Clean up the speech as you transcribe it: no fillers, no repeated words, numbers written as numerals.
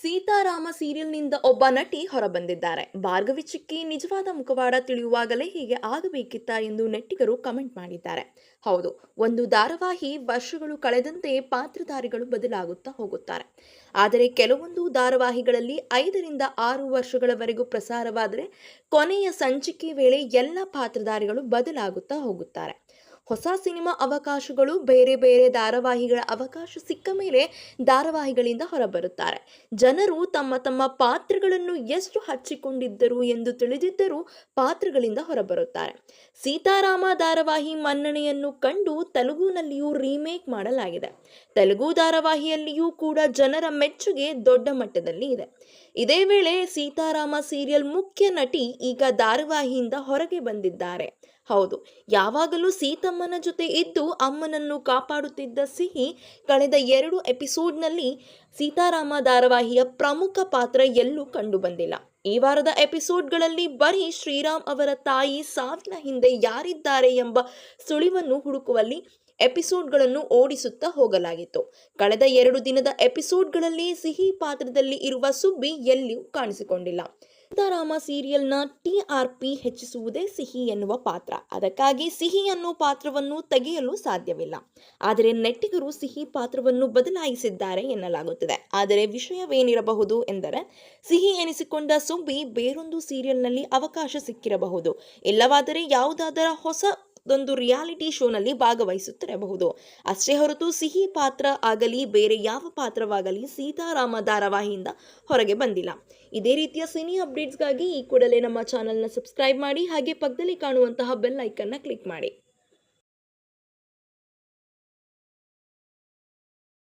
ಸೀತಾರಾಮ ಸೀರಿಯಲ್ನಿಂದ ಒಬ್ಬ ನಟಿ ಹೊರಬಂದಿದ್ದಾರೆ. ಭಾರ್ಗವಿ ಚಿಕ್ಕಿ ನಿಜವಾದ ಮುಖವಾಡ ತಿಳಿಯುವಾಗಲೇ ಹೀಗೆ ಆಗಬೇಕಿತ್ತಾ ಎಂದು ನೆಟ್ಟಿಗರು ಕಮೆಂಟ್ ಮಾಡಿದ್ದಾರೆ. ಹೌದು, ಒಂದು ಧಾರಾವಾಹಿ ವರ್ಷಗಳು ಕಳೆದಂತೆ ಪಾತ್ರಧಾರಿಗಳು ಬದಲಾಗುತ್ತಾ ಹೋಗುತ್ತಾರೆ. ಆದರೆ ಕೆಲವೊಂದು ಧಾರಾವಾಹಿಗಳಲ್ಲಿ 5ರಿಂದ 6 ವರ್ಷಗಳವರೆಗೂ ಪ್ರಸಾರವಾದರೆ ಕೊನೆಯ ಸಂಚಿಕೆ ವೇಳೆ ಎಲ್ಲ ಪಾತ್ರಧಾರಿಗಳು ಬದಲಾಗುತ್ತಾ ಹೋಗುತ್ತಾರೆ. ಹೊಸ ಸಿನಿಮಾ ಅವಕಾಶಗಳು, ಬೇರೆ ಬೇರೆ ಧಾರಾವಾಹಿಗಳ ಅವಕಾಶ ಸಿಕ್ಕ ಮೇಲೆ ಧಾರಾವಾಹಿಗಳಿಂದ ಹೊರಬರುತ್ತಾರೆ. ಜನರು ತಮ್ಮ ತಮ್ಮ ಪಾತ್ರಗಳನ್ನು ಎಷ್ಟು ಹಚ್ಚಿಕೊಂಡಿದ್ದರು ಎಂದು ತಿಳಿದಿದ್ದರೂ ಪಾತ್ರಗಳಿಂದ ಹೊರಬರುತ್ತಾರೆ. ಸೀತಾರಾಮ ಧಾರಾವಾಹಿ ಮನ್ನಣೆಯನ್ನು ಕಂಡು ತೆಲುಗುನಲ್ಲಿಯೂ ರೀಮೇಕ್ ಮಾಡಲಾಗಿದೆ. ತೆಲುಗು ಧಾರಾವಾಹಿಯಲ್ಲಿಯೂ ಕೂಡ ಜನರ ಮೆಚ್ಚುಗೆ ದೊಡ್ಡ ಮಟ್ಟದಲ್ಲಿ ಇದೆ. ಇದೇ ವೇಳೆ ಸೀತಾರಾಮ ಸೀರಿಯಲ್ ಮುಖ್ಯ ನಟಿ ಈಗ ಧಾರಾವಾಹಿಯಿಂದ ಹೊರಗೆ ಬಂದಿದ್ದಾರೆ. ಹೌದು, ಯಾವಾಗಲೂ ಸೀತಮ್ಮನ ಜೊತೆ ಇದ್ದು ಅಮ್ಮನನ್ನು ಕಾಪಾಡುತ್ತಿದ್ದ ಸಿಹಿ ಕಳೆದ 2 ಎಪಿಸೋಡ್ನಲ್ಲಿ ಸೀತಾರಾಮ ಧಾರಾವಾಹಿಯ ಪ್ರಮುಖ ಪಾತ್ರ ಎಲ್ಲೂ ಕಂಡುಬಂದಿಲ್ಲ. ಈ ವಾರದ ಎಪಿಸೋಡ್ಗಳಲ್ಲಿ ಬರೀ ಶ್ರೀರಾಮ್ ಅವರ ತಾಯಿ ಸಾವಿನ ಹಿಂದೆ ಯಾರಿದ್ದಾರೆ ಎಂಬ ಸುಳಿವನ್ನು ಹುಡುಕುವಲ್ಲಿ ಎಪಿಸೋಡ್ಗಳನ್ನು ಓಡಿಸುತ್ತಾ ಹೋಗಲಾಗಿತ್ತು. ಕಳೆದ 2 ದಿನದ ಎಪಿಸೋಡ್ಗಳಲ್ಲಿ ಸಿಹಿ ಪಾತ್ರದಲ್ಲಿ ಇರುವ ಸುಬ್ಬಿ ಎಲ್ಲಿಯೂ ಕಾಣಿಸಿಕೊಂಡಿಲ್ಲ. ಸೀತಾರಾಮ ಸೀರಿಯಲ್ನ TRP ಹೆಚ್ಚಿಸುವುದೇ ಸಿಹಿ ಎನ್ನುವ ಪಾತ್ರ. ಅದಕ್ಕಾಗಿ ಸಿಹಿ ಅನ್ನೋ ಪಾತ್ರವನ್ನು ತೆಗೆಯಲು ಸಾಧ್ಯವಿಲ್ಲ. ಆದರೆ ನೆಟ್ಟಿಗರು ಸಿಹಿ ಪಾತ್ರವನ್ನು ಬದಲಾಯಿಸಿದ್ದಾರೆ ಎನ್ನಲಾಗುತ್ತಿದೆ. ಆದರೆ ವಿಷಯವೇನಿರಬಹುದು ಎಂದರೆ, ಸಿಹಿ ಎನಿಸಿಕೊಂಡ ಸುಬ್ಬಿ ಬೇರೊಂದು ಸೀರಿಯಲ್ನಲ್ಲಿ ಅವಕಾಶ ಸಿಕ್ಕಿರಬಹುದು. ಇಲ್ಲವಾದರೆ ಯಾವುದಾದರ ಹೊಸದೊಂದು ರಿಯಾಲಿಟಿ ಶೋನಲ್ಲಿ ಭಾಗವಹಿಸುತ್ತಿರಬಹುದು. ಅಷ್ಟೇ ಹೊರತು ಸಿಹಿ ಪಾತ್ರ ಆಗಲಿ ಬೇರೆ ಯಾವ ಪಾತ್ರವಾಗಲಿ ಸೀತಾರಾಮ ಧಾರಾವಾಹಿಯಿಂದ ಹೊರಗೆ ಬಂದಿಲ್ಲ. ಇದೇ ರೀತಿಯ ಸಿನಿ ಅಪ್ಡೇಟ್ಸ್ಗಾಗಿ ಈ ಕೂಡಲೇ ನಮ್ಮ ಚಾನೆಲ್ನ ಸಬ್ಸ್ಕ್ರೈಬ್ ಮಾಡಿ, ಹಾಗೆ ಪಕ್ಕದಲ್ಲಿ ಕಾಣುವಂತಹ ಬೆಲ್ ಐಕನ್ನ ಕ್ಲಿಕ್ ಮಾಡಿ.